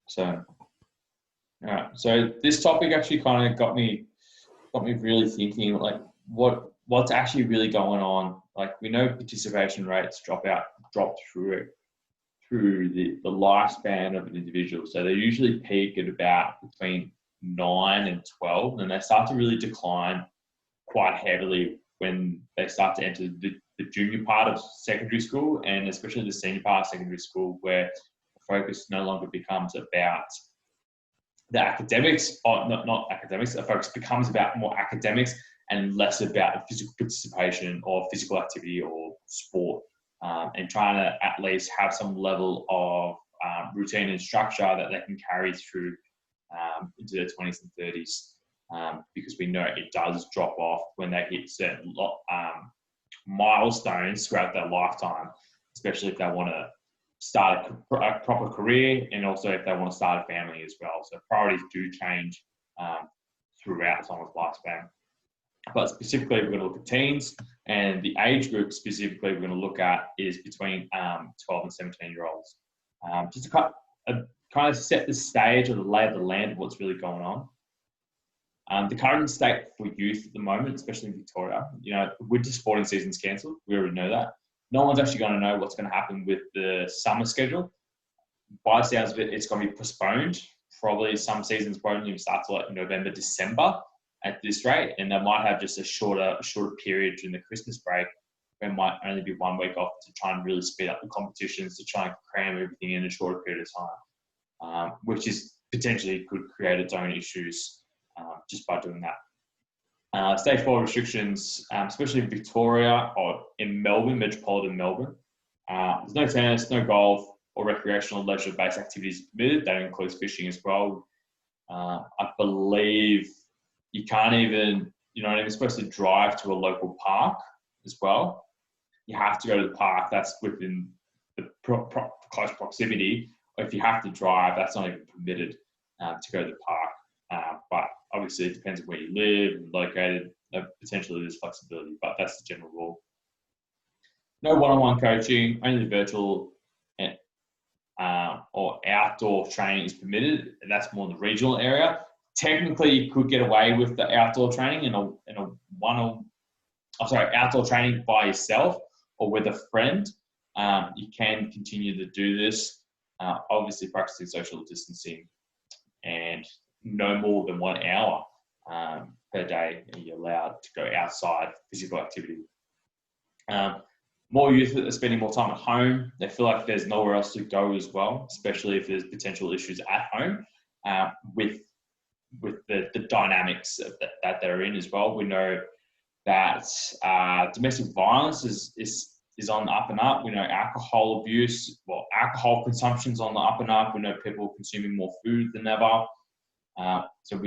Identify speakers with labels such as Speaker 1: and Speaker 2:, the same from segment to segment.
Speaker 1: So, yeah. So this topic actually kind of got me really thinking, like what's actually really going on. Like we know participation rates drop through the lifespan of an individual. So they usually peak at about between 9 and 12, and they start to really decline quite heavily when they start to enter the junior part of secondary school, and especially the senior part of secondary school, where the focus no longer becomes about the academics, or not academics, the focus becomes about more academics and less about physical participation or physical activity or sport, and trying to at least have some level of routine and structure that they can carry through into their 20s and 30s, because we know it does drop off when they hit certain milestones throughout their lifetime, especially if they want to start a proper career, and also if they want to start a family as well. So priorities do change throughout someone's lifespan. But specifically, we're going to look at teens, and the age group specifically we're going to look at is between 12 and 17-year-olds. Just to kind of set the stage or the lay of the land of what's really going on. The current state for youth at the moment, especially in Victoria, winter sporting season's cancelled. We already know that. No one's actually going to know what's going to happen with the summer schedule. By the sounds of it, it's going to be postponed. Probably some seasons won't even start till like November, December at this rate, and they might have just a shorter period during the Christmas break. There might only be 1 week off to try and really speed up the competitions, to try and cram everything in a shorter period of time, which is potentially could create its own issues just by doing that. Stage 4 restrictions, especially in Victoria or in Melbourne, metropolitan Melbourne. There's no tennis, no golf or recreational leisure-based activities permitted. That includes fishing as well. I believe you can't even, you're not even supposed to drive to a local park as well. You have to go to the park that's within the close proximity. Or if you have to drive, that's not even permitted to go to the park. But obviously it depends on where you live and located. Potentially there's flexibility, but that's the general rule. No one-on-one coaching, only virtual or outdoor training is permitted. And that's more in the regional area. Technically, you could get away with the outdoor training outdoor training by yourself or with a friend. You can continue to do this, obviously practicing social distancing, and no more than 1 hour per day are you allowed to go outside physical activity. More youth are spending more time at home. They feel like there's nowhere else to go as well, especially if there's potential issues at home with the dynamics that they're in as well. We know that domestic violence is on the up and up. We know alcohol alcohol consumption's on the up and up. We know people consuming more food than ever. So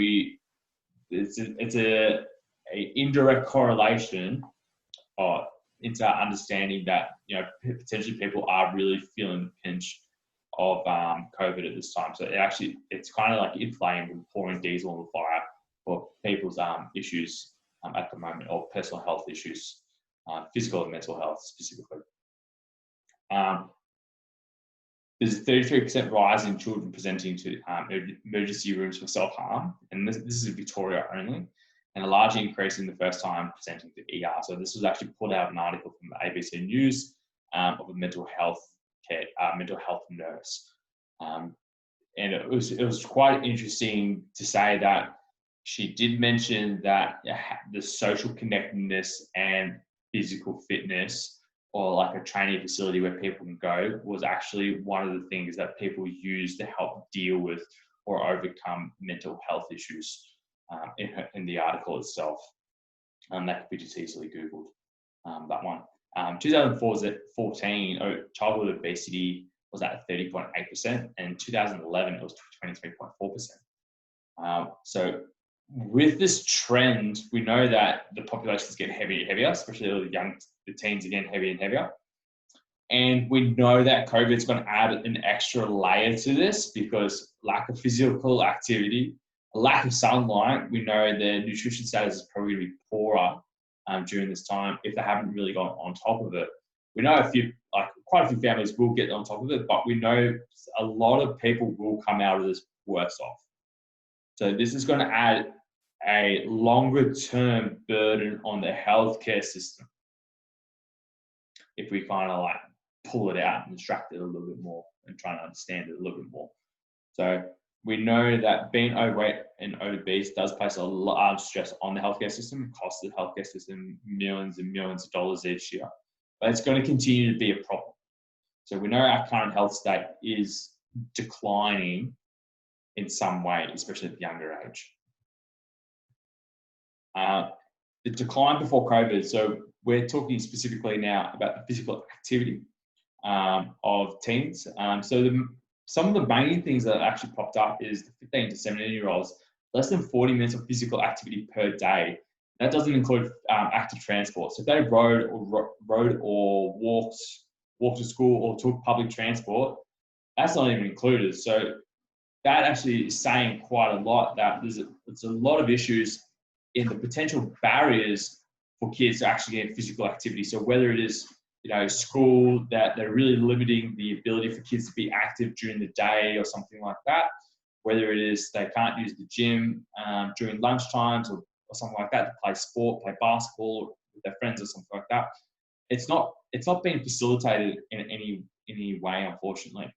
Speaker 1: it's a indirect correlation into understanding that potentially people are really feeling the pinch of COVID at this time. So it's kind of like inflamed and pouring diesel on the fire for people's issues at the moment, or personal health issues, physical and mental health specifically. There's a 33% rise in children presenting to emergency rooms for self-harm, and this is in Victoria only, and a large increase in the first time presenting to ER. So this was actually pulled out of an article from the ABC News of a mental health nurse. And it was quite interesting to say that she did mention that the social connectedness and physical fitness, or like a training facility where people can go, was actually one of the things that people use to help deal with or overcome mental health issues in the article itself. That could be just easily Googled, that one. 2014, childhood obesity was at 30.8%, and 2011 it was 23.4%. So with this trend, we know that the population is getting heavier and heavier, especially the teens are getting heavier and heavier. And we know that COVID is going to add an extra layer to this, because lack of physical activity, lack of sunlight, we know their nutrition status is probably going to be poorer during this time if they haven't really gone on top of it. we know quite a few families will get on top of it, but we know a lot of people will come out of this worse off. So this is going to add a longer term burden on the healthcare system if we kind of like pull it out and extract it a little bit more and try to understand it a little bit more. So we know that being overweight and obese does place a large stress on the healthcare system. It costs the healthcare system millions and millions of dollars each year, but it's going to continue to be a problem. So we know our current health state is declining in some way, especially at the younger age. The decline before COVID, so we're talking specifically now about the physical activity of teens. Some of the main things that actually popped up is the 15 to 17-year-olds, less than 40 minutes of physical activity per day. That doesn't include active transport. So if they rode or walked to school or took public transport, that's not even included. So that actually is saying quite a lot that there's a lot of issues in the potential barriers for kids to actually get physical activity. So whether it is, school, that they're really limiting the ability for kids to be active during the day or something like that, whether it is they can't use the gym during lunch times or something like that to play sport, play basketball with their friends or something like that. It's not being facilitated in any way, unfortunately.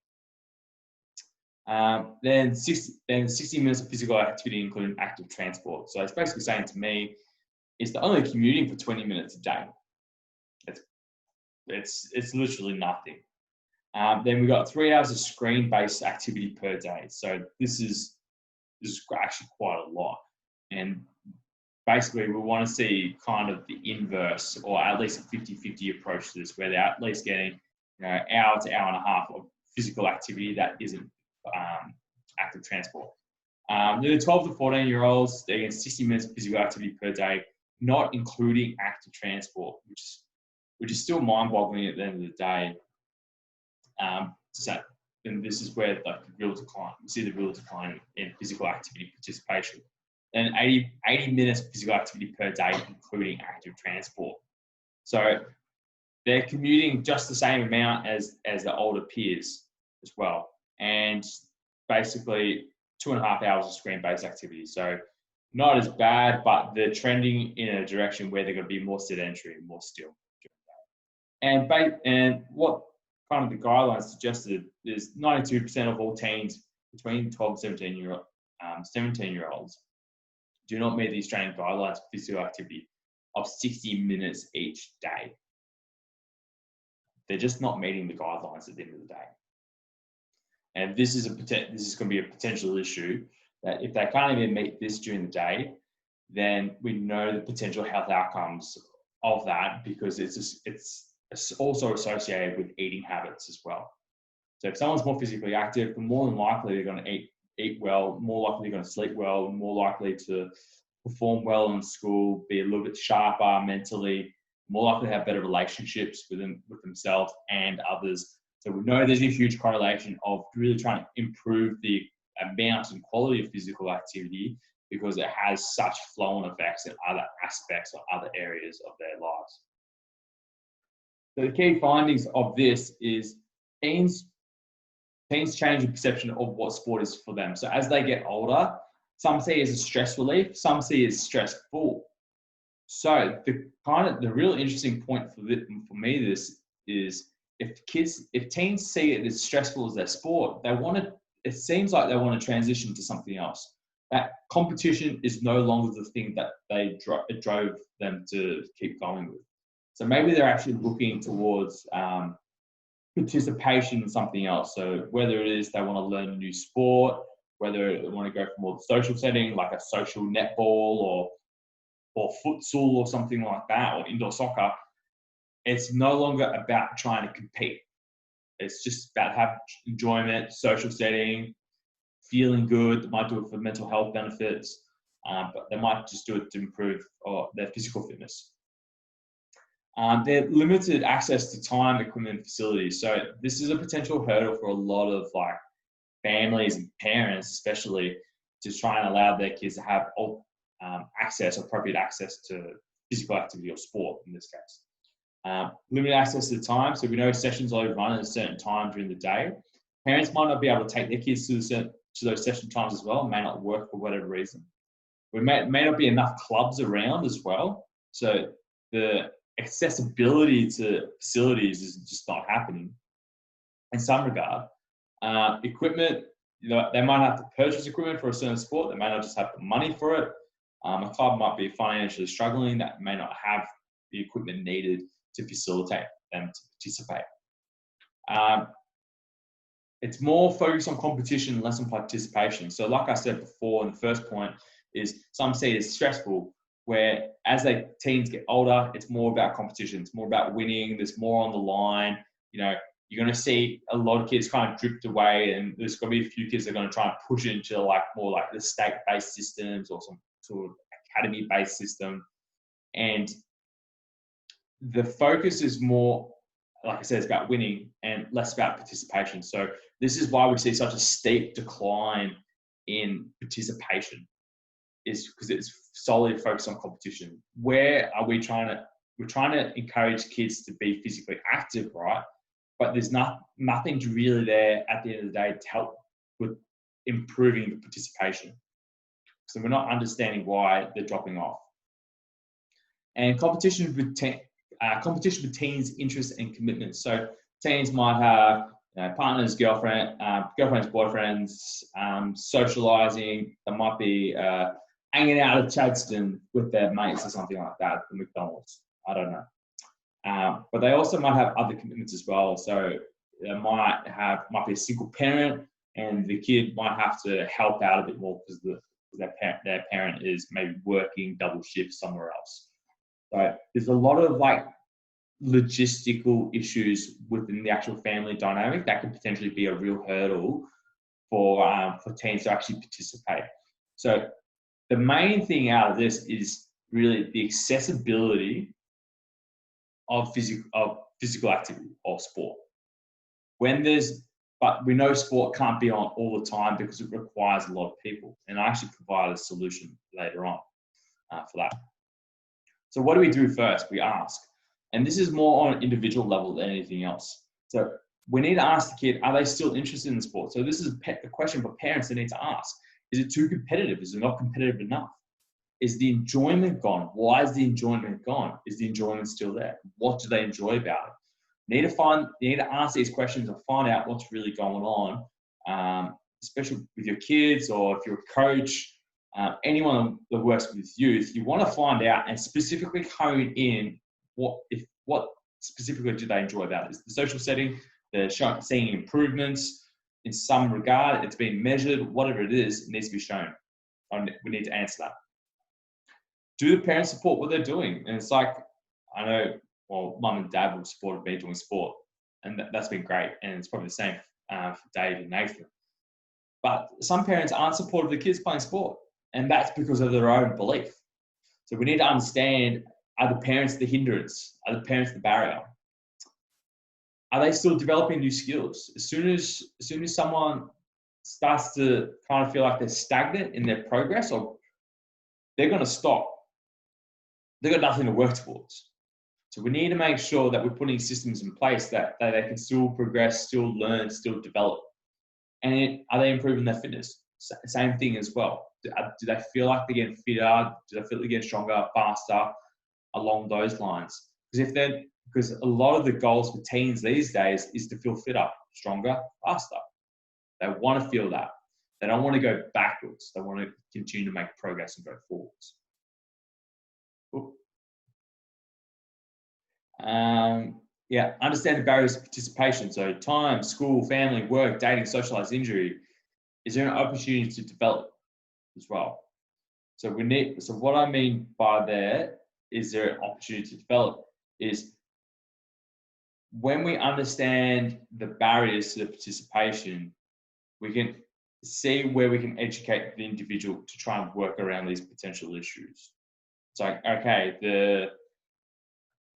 Speaker 1: Then 60 minutes of physical activity, including active transport. So it's basically saying to me, it's the only commuting for 20 minutes a day. It's literally nothing. Then we got 3 hours of screen-based activity per day. So this is actually quite a lot. And basically we want to see kind of the inverse, or at least a 50-50 approach to this, where they're at least getting hour to hour and a half of physical activity that isn't active transport. The 12 to 14-year-olds, they're getting 60 minutes of physical activity per day, not including active transport, which is still mind-boggling at the end of the day. And this is where the real decline, we see the real decline in physical activity participation. Then 80 minutes of physical activity per day, including active transport. So they're commuting just the same amount as the older peers as well. And basically 2.5 hours of screen-based activity. So not as bad, but they're trending in a direction where they're going to be more sedentary and more still. And what kind of the guidelines suggested is 92% of all teens between 12 and 17-year-olds do not meet the Australian guidelines for physical activity of 60 minutes each day. They're just not meeting the guidelines at the end of the day. And this is going to be a potential issue, that if they can't even meet this during the day, then we know the potential health outcomes of that, because it's also associated with eating habits as well. So if someone's more physically active, more than likely they're going to eat well, more likely they're going to sleep well, more likely to perform well in school, be a little bit sharper mentally, more likely to have better relationships with themselves and others. So we know there's a huge correlation of really trying to improve the amount and quality of physical activity, because it has such flow-on effects in other aspects or other areas of their lives. So the key findings of this is teens change the perception of what sport is for them. So as they get older, some see it as a stress relief, some see it as stressful. So the real interesting point for me this is, if teens see it as stressful as their sport, it seems like they want to transition to something else. That competition is no longer the thing that it drove them to keep going with. So maybe they're actually looking towards participation in something else. So whether it is they want to learn a new sport, whether they want to go for more social setting, like a social netball or futsal or something like that, or indoor soccer, it's no longer about trying to compete. It's just about having enjoyment, social setting, feeling good. They might do it for mental health benefits, but they might just do it to improve their physical fitness. They're limited access to time, equipment, and facilities. So this is a potential hurdle for a lot of families and parents, especially, to try and allow their kids to have appropriate access to physical activity or sport in this case. Limited access to the time. So we know sessions will run at a certain time during the day. Parents might not be able to take their kids to those session times as well. It may not work for whatever reason. There may not be enough clubs around as well. So the accessibility to facilities is just not happening in some regard. Equipment, they might have to purchase equipment for a certain sport. They may not just have the money for it. A club might be financially struggling that may not have the equipment needed to facilitate them to participate. It's more focused on competition, less on participation. So like I said before in the first point, is some see it as stressful, where as teens get older, it's more about competition. It's more about winning. There's more on the line. You're going to see a lot of kids kind of drift away, and there's going to be a few kids that are going to try and push it into more like the state-based systems or some sort of academy-based system. And the focus is more, like I said, it's about winning and less about participation. So this is why we see such a steep decline in participation, is because it's solely focused on competition. Where are we we're trying to encourage kids to be physically active, right? But there's nothing really there at the end of the day to help with improving the participation. So we're not understanding why they're dropping off. And competition with teens' interests and commitments. So teens might have partners, girlfriends, boyfriends, socializing. They might be hanging out at Chadstone with their mates or something like that at the McDonald's. I don't know. But they also might have other commitments as well. So they might be a single parent, and the kid might have to help out a bit more because their parent is maybe working double shifts somewhere else. So there's a lot of logistical issues within the actual family dynamic that could potentially be a real hurdle for teens to actually participate. So the main thing out of this is really the accessibility of physical activity or sport. But we know sport can't be on all the time because it requires a lot of people. And I actually provide a solution later on for that. So what do we do first? We ask. And this is more on an individual level than anything else. So we need to ask the kid, are they still interested in sport? So this is a question for parents they need to ask. Is it too competitive? Is it not competitive enough? Is the enjoyment gone? Why is the enjoyment gone? Is the enjoyment still there? What do they enjoy about it? You need to ask these questions and find out what's really going on, especially with your kids, or if you're a coach, anyone that works with youth. You want to find out and specifically hone in what specifically do they enjoy about it. Is the social setting, they're seeing improvements in some regard, it's being measured, whatever it is, it needs to be shown. We need to answer that. Do the parents support what they're doing? And it's I know, mum and dad would support me doing sport, and that's been great. And it's probably the same for Dave and Nathan. But some parents aren't supportive of the kids playing sport, and that's because of their own belief. So we need to understand, are the parents the hindrance? Are the parents the barrier? Are they still developing new skills? As soon as someone starts to kind of feel like they're stagnant in their progress, or they're going to stop, they've got nothing to work towards. So we need to make sure that we're putting systems in place that they can still progress, still learn, still develop. And are they improving their fitness? Same thing as well. Do they feel like they're getting fitter? Do they feel they're getting stronger, faster, along those lines? Because a lot of the goals for teens these days is to feel fitter, stronger, faster. They want to feel that. They don't want to go backwards. They want to continue to make progress and go forwards. Understand the barriers to participation. So time, school, family, work, dating, socialized injury. Is there an opportunity to develop as well? So what I mean by there, is there an opportunity to develop, is when we understand the barriers to the participation, we can see where we can educate the individual to try and work around these potential issues. It's okay,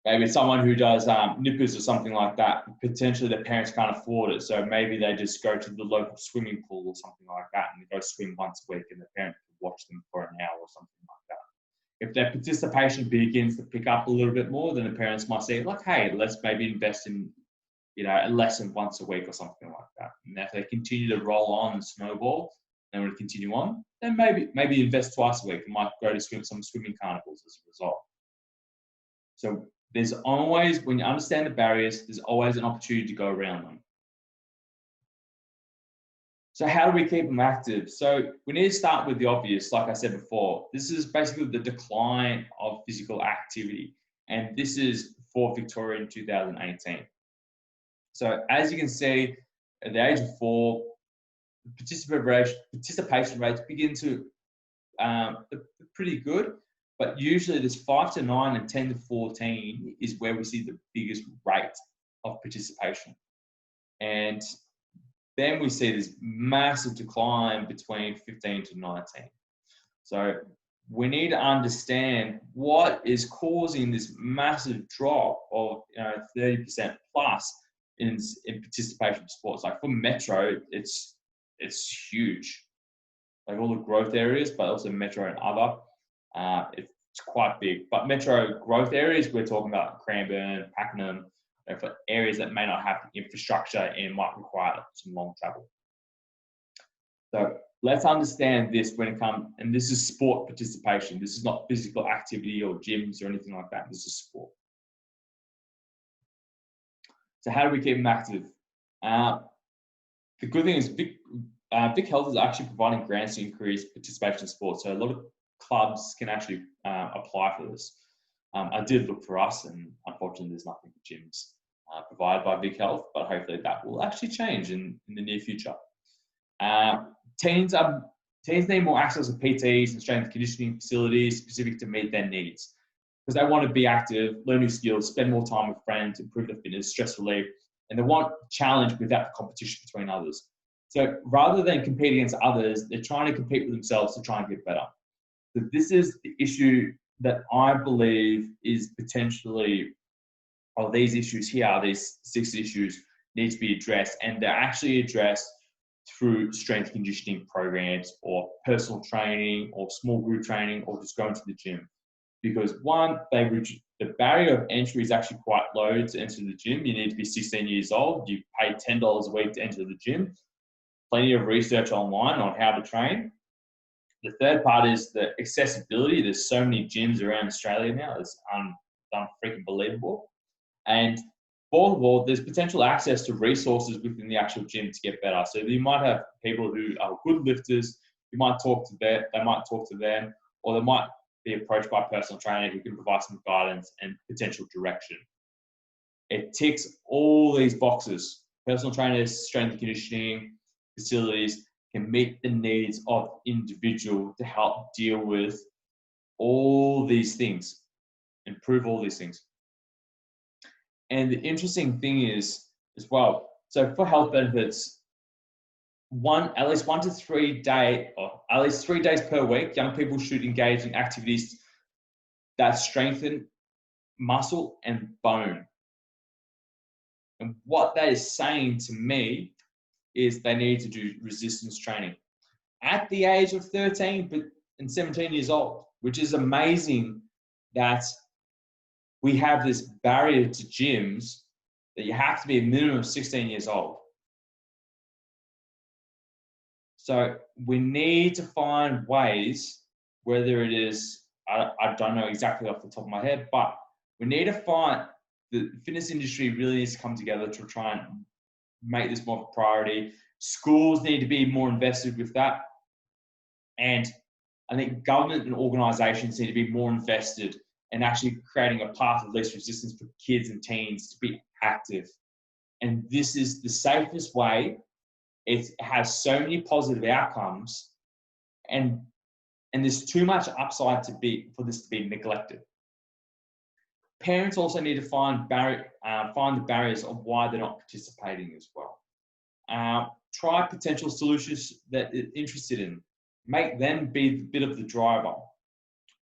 Speaker 1: maybe someone who does nippers or something like that, potentially their parents can't afford it. So maybe they just go to the local swimming pool or something like that, and they go swim once a week, and the parent can watch them for an hour or something like that. If their participation begins to pick up a little bit more, then the parents might say, like, hey, let's maybe invest in, a lesson once a week or something like that. And if they continue to roll on and snowball, and we continue on, then maybe invest twice a week. You might go to some swimming carnivals as a result. So there's always, when you understand the barriers, there's always an opportunity to go around them. So how do we keep them active? So we need to start with the obvious, like I said before. This is basically the decline of physical activity. And this is for Victoria in 2018. So as you can see, at the age of 4, participation rates begin to pretty good, but usually this 5 to 9 and 10 to 14 is where we see the biggest rate of participation. And then we see this massive decline between 15 to 19. So we need to understand what is causing this massive drop of 30% plus in participation in sports. Like for Metro, it's huge. Like all the growth areas, but also Metro and other, it's quite big. But Metro growth areas, we're talking about Cranbourne, Pakenham, for areas that may not have the infrastructure and might require some long travel. So let's understand this when it comes, and this is sport participation. This is not physical activity or gyms or anything like that. This is sport. So how do we keep them active? The good thing is Vic Health is actually providing grants to increase participation in sports. So a lot of clubs can actually apply for this. I did look for us, and unfortunately there's nothing for gyms provided by Vic Health, but hopefully that will actually change in the near future. Teens need more access to PTs and strength and conditioning facilities specific to meet their needs, because they want to be active, learn new skills, spend more time with friends, improve their fitness, stress relief, and they want challenge without the competition between others. So rather than compete against others, they're trying to compete with themselves to try and get better. So this is the issue that I believe is potentially, or these issues here, these 6 issues need to be addressed, and they're actually addressed through strength conditioning programs or personal training or small group training or just going to the gym. Because one, the barrier of entry is actually quite low to enter the gym. You need to be 16 years old. You pay $10 a week to enter the gym. Plenty of research online on how to train. The third part is the accessibility. There's so many gyms around Australia now. It's freaking believable. And fourth of all, there's potential access to resources within the actual gym to get better. So you might have people who are good lifters. You might talk to them. They might talk to them, or they might be approached by a personal trainer who can provide some guidance and potential direction. It ticks all these boxes. Personal trainers, strength and conditioning facilities can meet the needs of individual to help deal with all these things, improve all these things. And the interesting thing is as well, so for health benefits, at least 1 to 3 days, or at least 3 days per week, young people should engage in activities that strengthen muscle and bone. And what that is saying to me is they need to do resistance training at the age of 13 and 17 years old, which is amazing that we have this barrier to gyms that you have to be a minimum of 16 years old. So we need to find ways, whether it is, I don't know exactly off the top of my head, but we need to find, the fitness industry really needs to come together to try and make this more of a priority. Schools need to be more invested with that. And I think government and organisations need to be more invested in actually creating a path of least resistance for kids and teens to be active. And this is the safest way. It has so many positive outcomes, and there's too much upside for this to be neglected. Parents also need to find the barriers of why they're not participating as well. Try potential solutions that they're interested in. Make them be a bit of the driver,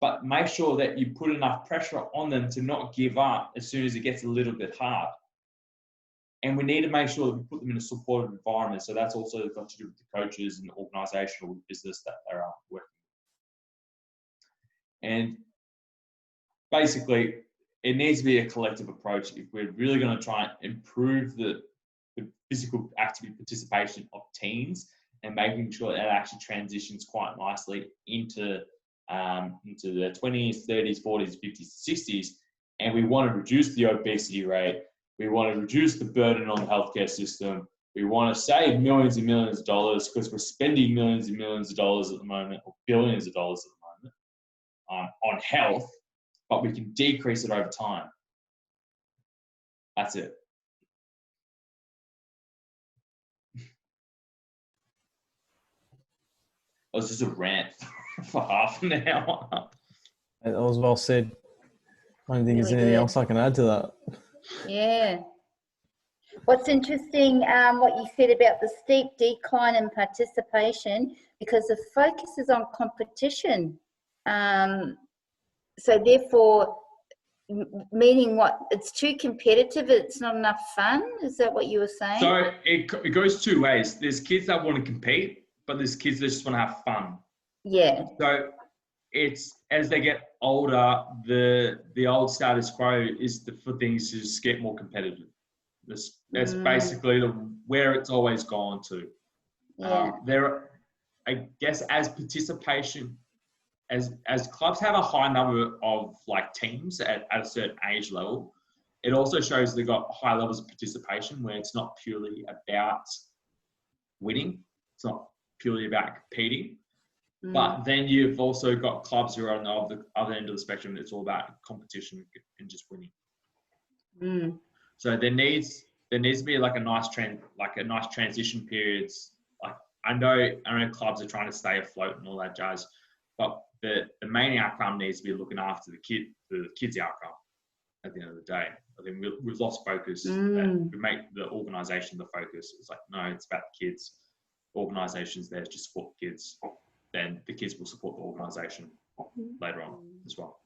Speaker 1: but make sure that you put enough pressure on them to not give up as soon as it gets a little bit hard. And we need to make sure that we put them in a supportive environment. So that's also got to do with the coaches and the organizational business that they're working with. And basically, it needs to be a collective approach if we're really going to try and improve the physical activity participation of teens, and making sure that actually transitions quite nicely into their 20s, 30s, 40s, 50s, 60s. And we want to reduce the obesity rate. We want to reduce the burden on the healthcare system. We want to save millions and millions of dollars, because we're spending millions and millions of dollars at the moment, or billions of dollars at the moment, on health, but we can decrease it over time. That's it. It was just a rant for half an hour.
Speaker 2: That was well said. I don't think there's anything else I can add to that.
Speaker 3: Yeah. What's interesting, what you said about the steep decline in participation, because the focus is on competition. So therefore, meaning what? It's too competitive, it's not enough fun? Is that what you were saying?
Speaker 1: So it goes two ways. There's kids that want to compete, but there's kids that just want to have fun.
Speaker 3: Yeah.
Speaker 1: So it's, as they get older, the old status quo is for things to just get more competitive. That's basically where it's always gone to.
Speaker 3: Yeah.
Speaker 1: I guess, as participation, as clubs have a high number of like teams at a certain age level, it also shows they've got high levels of participation, where it's not purely about winning. It's not purely about competing. But then you've also got clubs who are on the other end of the spectrum. It's all about competition and just winning. So there needs to be like a nice transition periods. Like I know clubs are trying to stay afloat and all that jazz, but the main outcome needs to be looking after the kids' outcome at the end of the day. I think we've lost focus. We make the organisation the focus. It's like, no, it's about the kids. Organisations there to support the kids. Then the kids will support the organisation later on as well.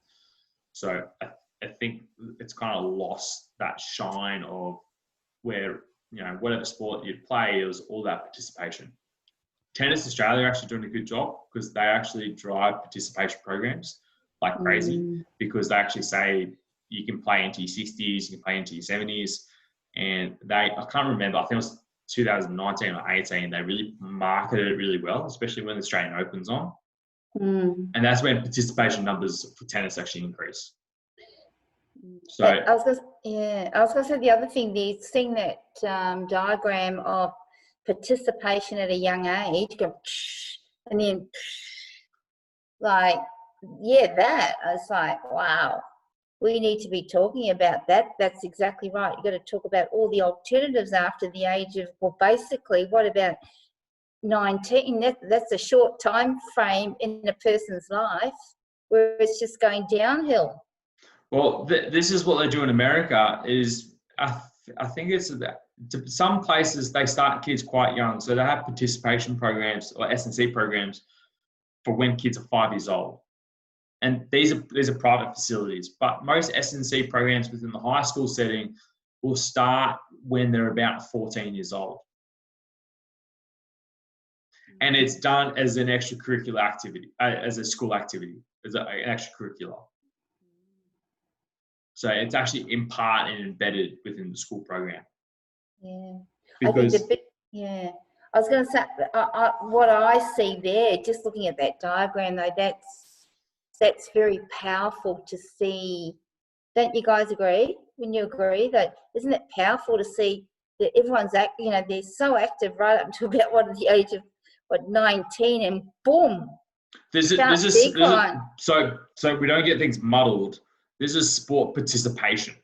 Speaker 1: So I think it's kind of lost that shine of where, whatever sport you play, it was all that participation. Tennis Australia are actually doing a good job, because they actually drive participation programs like crazy, because they actually say you can play into your 60s, you can play into your 70s. And I can't remember, I think it was 2019 or 18, they really marketed it really well, especially when the Australian Open's on. And that's when participation numbers for tennis actually increase. So
Speaker 3: I was going to say the other thing, seeing that diagram of participation at a young age, go and then like, that I was like, wow, we need to be talking about that. That's exactly right. You've got to talk about all the alternatives after the age of, well, basically, what about 19? That's a short time frame in a person's life where it's just going downhill.
Speaker 1: Well, this is what they do in America. Is I think it's that some places they start kids quite young, so they have participation programs or S&C programs for when kids are 5 years old. And these are private facilities, but most S&C programs within the high school setting will start when they're about 14 years old. And it's done as an extracurricular activity, as a school activity, as an extracurricular. So it's actually in part and embedded within the school program.
Speaker 3: Yeah.
Speaker 1: Because
Speaker 3: I was going to say, what I see there, just looking at that diagram though, that's very powerful to see. Don't you guys agree? When you agree that, isn't it powerful to see that everyone's they're so active right up to about the age of 19, and boom.
Speaker 1: So we don't get things muddled. This is sport participation.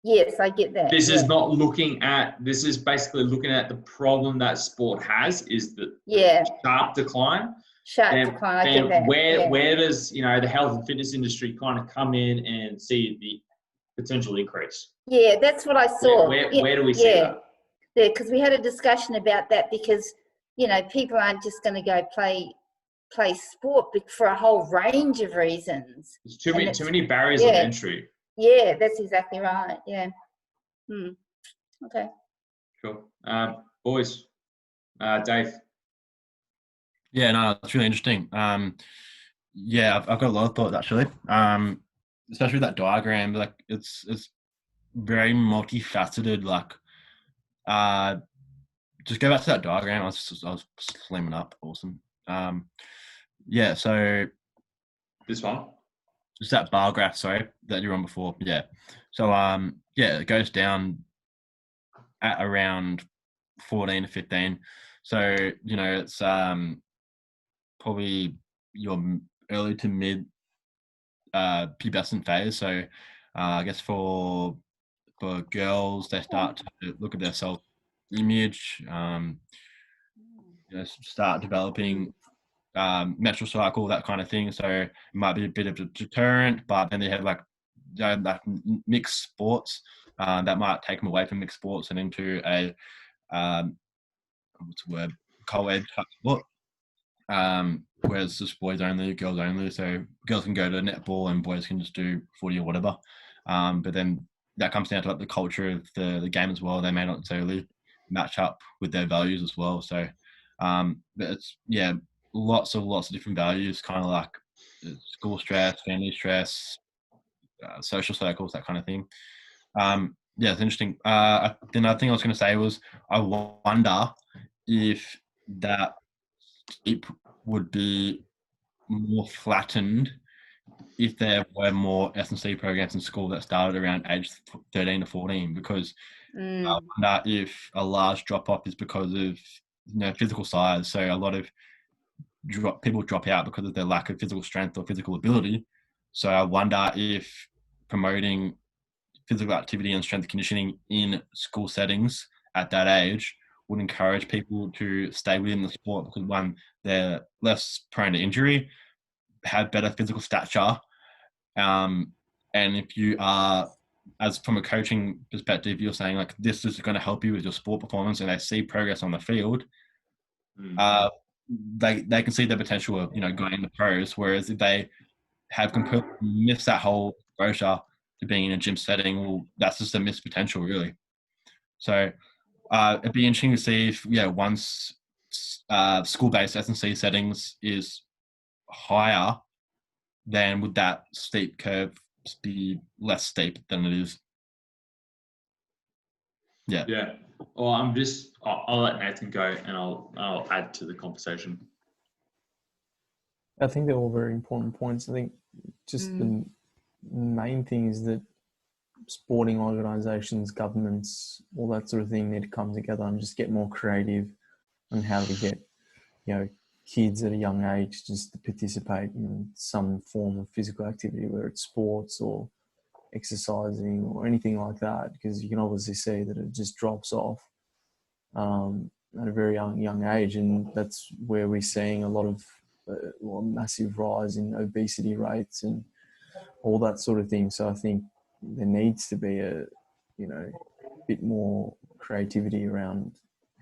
Speaker 3: Yes, I get that.
Speaker 1: This is not looking at. This is basically looking at the problem that sport has, is the sharp decline.
Speaker 3: I get that.
Speaker 1: Where does the health and fitness industry kind of come in and see the potential increase?
Speaker 3: Yeah, that's what I saw.
Speaker 1: Where do we see that?
Speaker 3: Yeah, because we had a discussion about that, because people aren't just going to go play sport for a whole range of reasons.
Speaker 1: There's too many barriers of entry.
Speaker 3: Yeah, that's exactly right. Yeah. Okay.
Speaker 1: Cool. Boys, Dave.
Speaker 2: Yeah, no, it's really interesting. I've got a lot of thoughts actually.
Speaker 4: especially that diagram, like it's very multifaceted. Like, just go back to that diagram. I was slamming up. Awesome. Yeah. So
Speaker 1: This one.
Speaker 4: just that bar graph, sorry, that you're on before. Yeah. So yeah, it goes down at around 14 to 15. So, you know, it's probably your early to mid pubescent phase. So I guess for girls, they start to look at their self image, you know, start developing menstrual cycle, that kind of thing. So it might be a bit of a deterrent, but then they have like, you know, like mixed sports that might take them away from mixed sports and into a what's the word, co-ed type sport. Whereas just boys only, girls only. So girls can go to netball and boys can just do footy or whatever. But then that comes down to like the culture of the game as well. They may not necessarily match up with their values as well. So but it's, yeah, lots of different values, kind of like school stress, family stress, social circles, that kind of thing. Yeah, it's interesting. The another thing I was going to say was, I wonder if that steep would be more flattened if there were more S&C programs in school that started around age 13 to 14, because I wonder if a large drop-off is because of, you know, physical size. So a lot of people drop out because of their lack of physical strength or physical ability. So I wonder if promoting physical activity and strength conditioning in school settings at that age would encourage people to stay within the sport, because one, they're less prone to injury, have better physical stature, and if you are, as from a coaching perspective, you're saying like this is going to help you with your sport performance, and they see progress on the field, they can see the potential of, you know, going in the pros. Whereas if they have completely missed that whole exposure to being in a gym setting, well, that's just a missed potential, really. So it'd be interesting to see if, yeah, once school-based S&C settings is higher, then would that steep curve be less steep than it is? Yeah.
Speaker 1: Yeah. Well, I'll let Nathan go, and I'll add to the conversation.
Speaker 2: I think they're all very important points. I think just the main thing is that sporting organisations, governments, all that sort of thing need to come together and just get more creative on how to get, you know, kids at a young age just to participate in some form of physical activity, whether it's sports or exercising or anything like that, because you can obviously see that it just drops off at a very young age, and that's where we're seeing a lot of massive rise in obesity rates and all that sort of thing. So I think there needs to be a, you know, bit more creativity around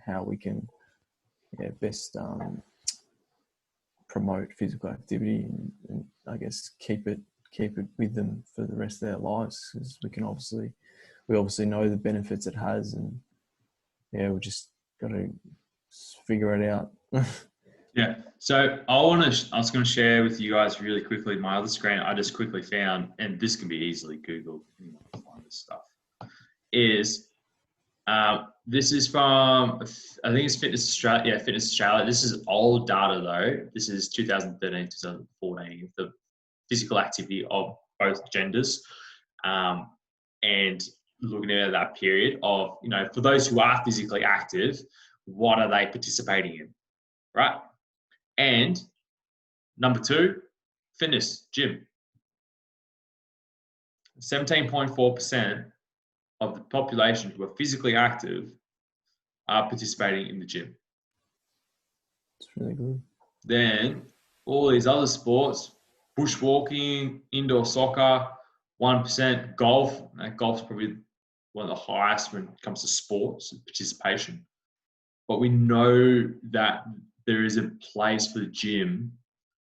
Speaker 2: how we can best promote physical activity and I guess keep it with them for the rest of their lives, because we obviously know the benefits it has, and yeah, we just got to figure it out.
Speaker 1: Yeah. So I was going to share with you guys really quickly my other screen. I just quickly found, and this can be easily Googled. Anyone can find this stuff. This is from, I think it's Fitness Australia. Yeah, Fitness Australia. This is old data though. This is 2013, 2014. The physical activity of both genders, and looking at that period of, you know, for those who are physically active, what are they participating in, right? And number 2, fitness, gym. 17.4% of the population who are physically active are participating in the gym.
Speaker 2: It's really good.
Speaker 1: Then all these other sports, bushwalking, indoor soccer, 1%, golf. Golf's probably one of the highest when it comes to sports and participation. But we know that there is a place for the gym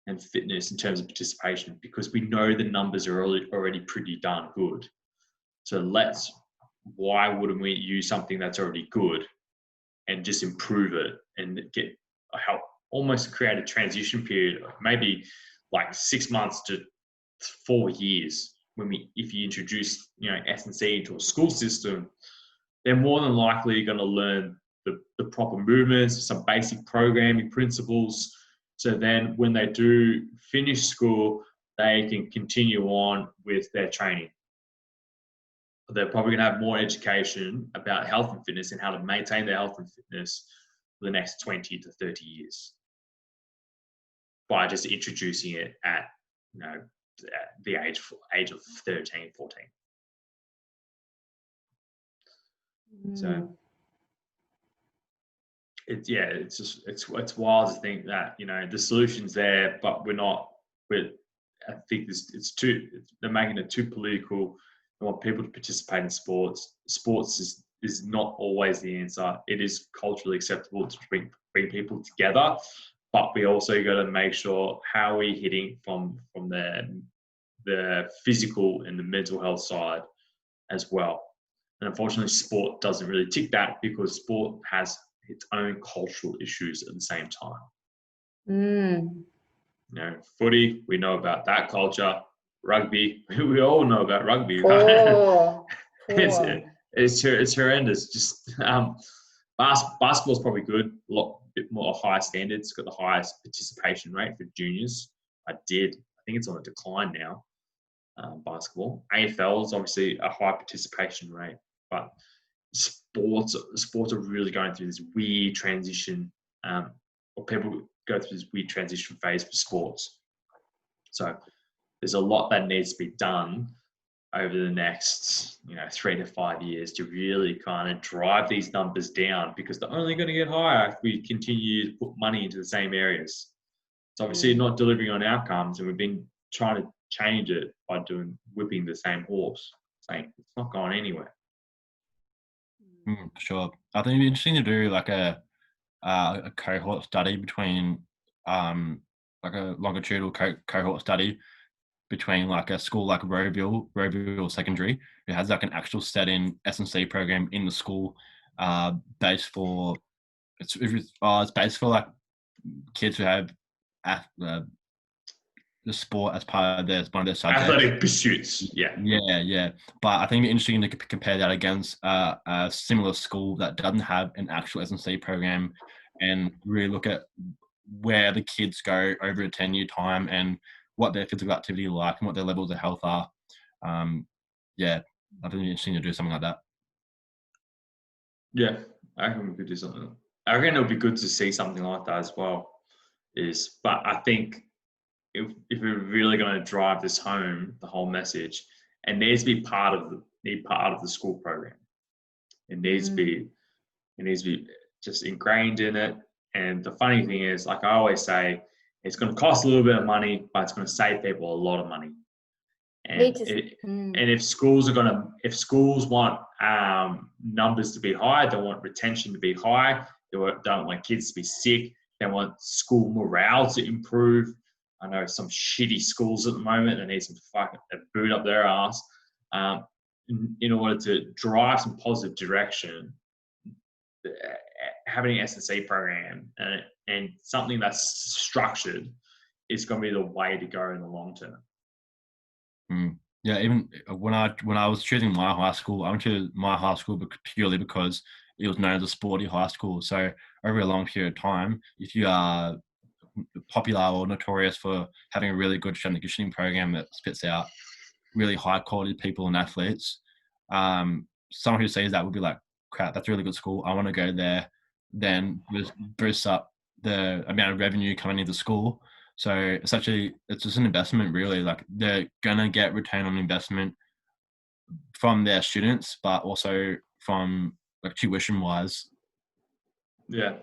Speaker 1: and fitness in terms of participation, because we know the numbers are already pretty darn good. So why wouldn't we use something that's already good and just improve it and help almost create a transition period, maybe like 6 months to 4 years, if you introduce, S&C into a school system, they're more than likely going to learn the proper movements, some basic programming principles. So then when they do finish school, they can continue on with their training. They're probably going to have more education about health and fitness and how to maintain their health and fitness for the next 20 to 30 years by just introducing it at, the age of 13, 14. So it's wild to think that, the solution's there, but I think they're making it too political. They want people to participate in sports. Sports is not always the answer. It is culturally acceptable to bring people together, but we also got to make sure how we're hitting from the physical and the mental health side as well. And unfortunately, sport doesn't really tick that because sport has its own cultural issues at the same time. Footy, we know about that culture. Rugby, we all know about rugby. It's horrendous. Just basketball's probably good. A bit more high standards. It's got the highest participation rate for juniors. I think it's on a decline now. Basketball. AFL is obviously a high participation rate, but sports are really going through this weird transition, or people go through this weird transition phase for sports. So there's a lot that needs to be done over the next 3 to 5 years to really kind of drive these numbers down, because they're only going to get higher if we continue to put money into the same areas. It's obviously not delivering on outcomes, and we've been trying to change it by whipping the same horse, saying it's not going anywhere.
Speaker 4: Sure. I think it'd be interesting to do like a cohort study between like a longitudinal cohort study between like a school like Rowville Secondary, who has like an actual set in S&C program in the school, based for like kids who have the sport as part of one of their subjects.
Speaker 1: Athletic pursuits, yeah. But I think it'd be interesting to compare that against a similar school that doesn't have an actual S&C program, and really look at where the kids go over a 10-year time and what their physical activity like and what their levels of health are. I think it'd be interesting to do something like that. Yeah, I reckon we could do something. I reckon it would be good to see something like that as well. But I think if we're really going to drive this home, the whole message, it needs to be part of the school program. It needs to be just ingrained in it. And the funny thing is, like I always say, it's going to cost a little bit of money, but it's going to save people a lot of money. And if schools want numbers to be high, they want retention to be high, they don't want kids to be sick, they want school morale to improve. I know some shitty schools at the moment that need some fucking boot up their ass, in order to drive some positive direction. Having an S&C program and something that's structured is going to be the way to go in the long term.
Speaker 4: Yeah, even when I was choosing my high school, I went to my high school purely because it was known as a sporty high school. So over a long period of time, if you are popular or notorious for having a really good strength and conditioning program that spits out really high quality people and athletes, someone who sees that would be like, crap, that's a really good school, I want to go there. Then boosts up the amount of revenue coming into school. So it's just an investment, really. Like, they're gonna get return on investment from their students, but also from like tuition wise.
Speaker 1: Yeah,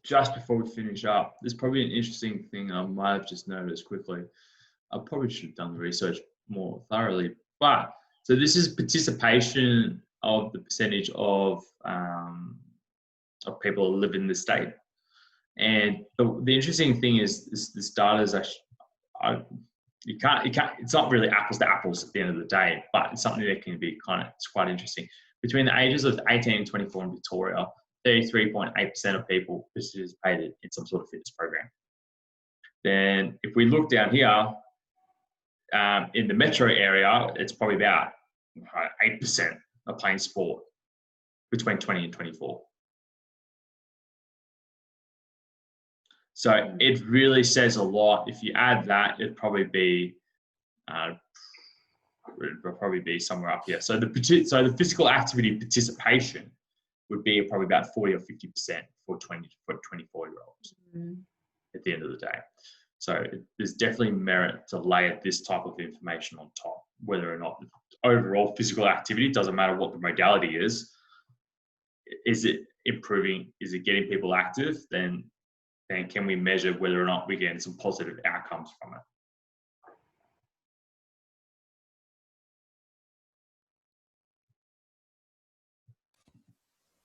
Speaker 1: just before we finish up, there's probably an interesting thing I might have just noticed quickly. I probably should have done the research more thoroughly. But so this is participation of the percentage of people who live in the state. And the interesting thing is this data is actually, you can't, it's not really apples to apples at the end of the day, but it's something that can be it's quite interesting. Between the ages of 18 and 24 in Victoria, 33.8% of people participated in some sort of fitness program. Then if we look down here, in the metro area, it's probably about 8% are playing sport between 20 and 24. So it really says a lot. If you add that, it'd probably be somewhere up here. So the physical activity participation would be probably about 40 or 50% for 24-year-olds at the end of the day. So there's definitely merit to layer this type of information on top, whether or not overall physical activity, doesn't matter what the modality is it improving? Is it getting people active? Then can we measure whether or not we're getting some positive outcomes from it?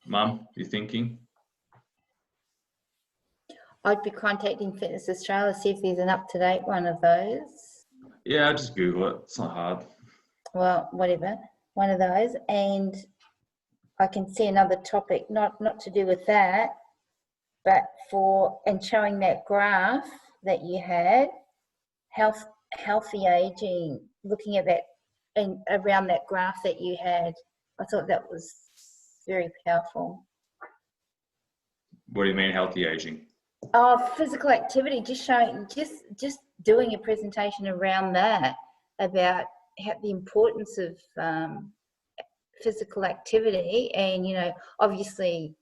Speaker 1: Mum, you thinking?
Speaker 3: I'd be contacting Fitness Australia, see if there's an up-to-date one of those.
Speaker 1: Yeah, just Google it. It's not hard.
Speaker 3: Well, whatever, one of those. And I can see another topic, not to do with that, but showing that graph that you had, healthy aging, looking at that and around that graph that you had. I thought that was very powerful.
Speaker 1: What do you mean healthy aging?
Speaker 3: Oh, physical activity, just doing a presentation around that, about the importance of physical activity, and obviously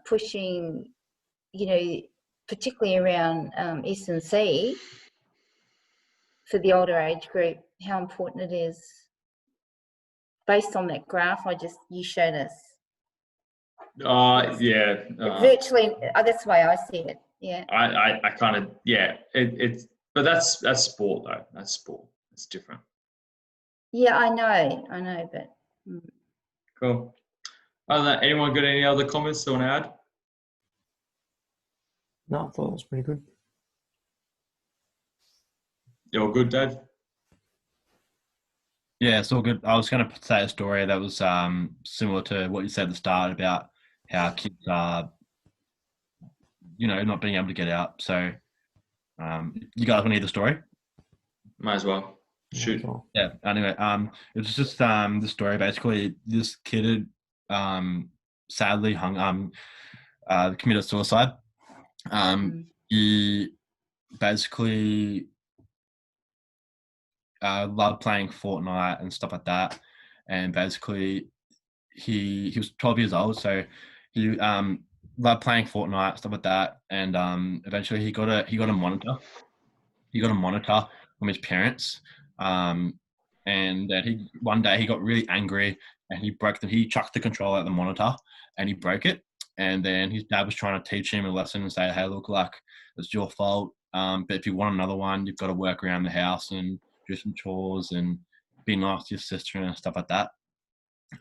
Speaker 3: pushing, particularly around S&C for the older age group, how important it is based on that graph you showed us.
Speaker 1: Yeah.
Speaker 3: Virtually, that's the way I see it. Yeah.
Speaker 1: I kind of, yeah. But that's sport though. That's sport. It's different.
Speaker 3: Yeah, I know, but.
Speaker 1: Cool. Other than that, anyone got any other comments they want to add?
Speaker 2: No, I thought it was pretty good.
Speaker 1: You're good, Dave?
Speaker 4: Yeah, it's all good. I was going to say a story that was similar to what you said at the start about how kids are, not being able to get out. So you guys want to hear the story?
Speaker 1: Might as well. Shoot.
Speaker 4: Yeah. Anyway, it was just the story. Basically, this kid had sadly committed suicide. He basically loved playing Fortnite and stuff like that, and basically he was 12 years old, so he loved playing Fortnite, stuff like that, and eventually he got a monitor. He got a monitor from his parents, and then one day he got really angry and he chucked the controller at the monitor and he broke it. And then his dad was trying to teach him a lesson and say, hey, look, like, it's your fault. But if you want another one, you've got to work around the house and do some chores and be nice to your sister and stuff like that.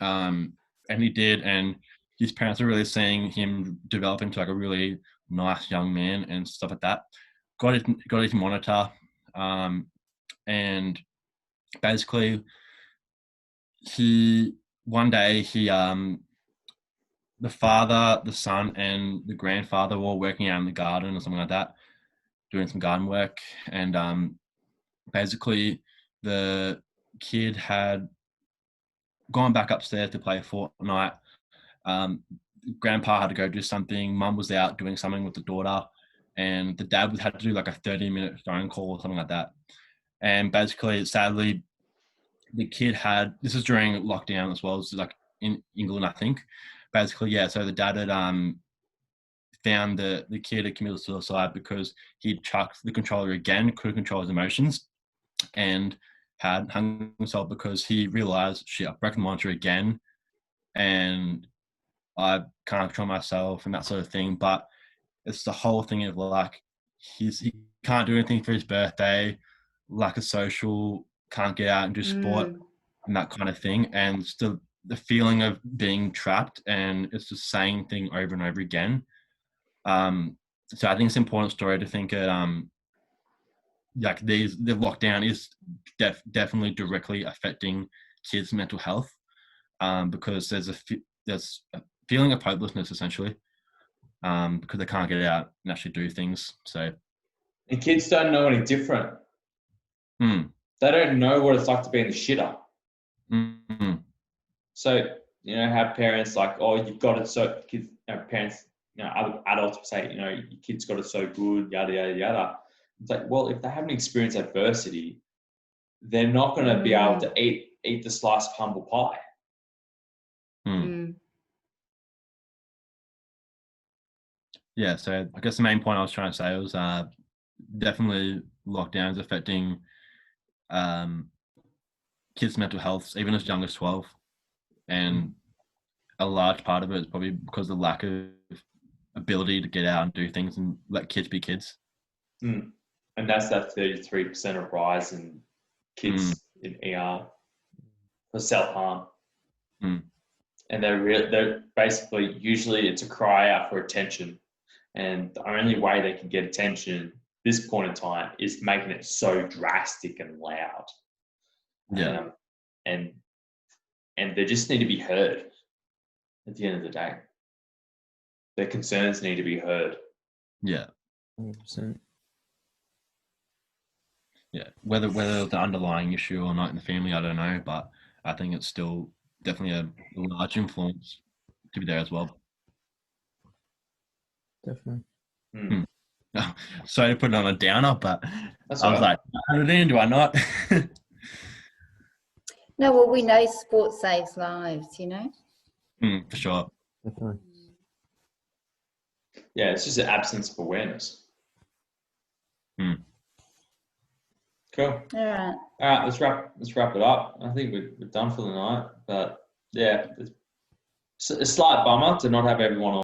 Speaker 4: And he did. And his parents are really seeing him develop into like a really nice young man and stuff like that. Got his monitor. And basically one day the father, the son, and the grandfather were all working out in the garden or something like that, doing some garden work. And basically the kid had gone back upstairs to play Fortnite. Grandpa had to go do something. Mum was out doing something with the daughter. And the dad had to do like a 30-minute phone call or something like that. And basically, sadly, the kid this is during lockdown as well. It's like in England, I think. Basically, yeah. So the dad had found the kid had committed suicide because he chucked the controller again, couldn't control his emotions, and had hung himself because he realized, shit, I broke the monitor again, and I can't control myself and that sort of thing. But it's the whole thing of like he can't do anything for his birthday, lack of social, can't get out and do sport and that kind of thing. And it's the feeling of being trapped, and it's the same thing over and over again. So I think it's an important story to think like the lockdown is definitely directly affecting kids' mental health, because there's a feeling of hopelessness essentially, because they can't get out and actually do things. So,
Speaker 1: and kids don't know any different. they don't know what it's like to be in the shitter.
Speaker 4: Mm-hmm.
Speaker 1: So, you know, have parents like, oh, you've got it so, kids, parents, other adults say, your kid's got it so good, yada, yada, yada. It's like, well, if they haven't experienced adversity, they're not going to be able to eat the slice of humble pie.
Speaker 4: Yeah, so I guess the main point I was trying to say was definitely lockdowns affecting kids' mental health, even as young as 12. And a large part of it is probably because of the lack of ability to get out and do things and let kids be kids.
Speaker 1: And that's that 33% of rise in kids in ER for self-harm. And they're basically, usually it's a cry out for attention. And the only way they can get attention this point in time is making it so drastic and loud.
Speaker 4: Yeah.
Speaker 1: And they just need to be heard at the end of the day. Their concerns need to be heard.
Speaker 4: Yeah.
Speaker 2: 100%.
Speaker 4: Yeah. Whether it's an underlying issue or not in the family, I don't know, but I think it's still definitely a large influence to be there as well.
Speaker 2: Definitely.
Speaker 4: Sorry to put it on a downer, but
Speaker 1: That's
Speaker 4: I was like, do I not?
Speaker 3: No, well, we know sport saves lives,
Speaker 4: For sure.
Speaker 2: Definitely.
Speaker 1: Yeah, it's just an absence of awareness. Cool.
Speaker 3: All right.
Speaker 1: Let's wrap it up. I think we're done for the night. But yeah, it's a slight bummer to not have everyone on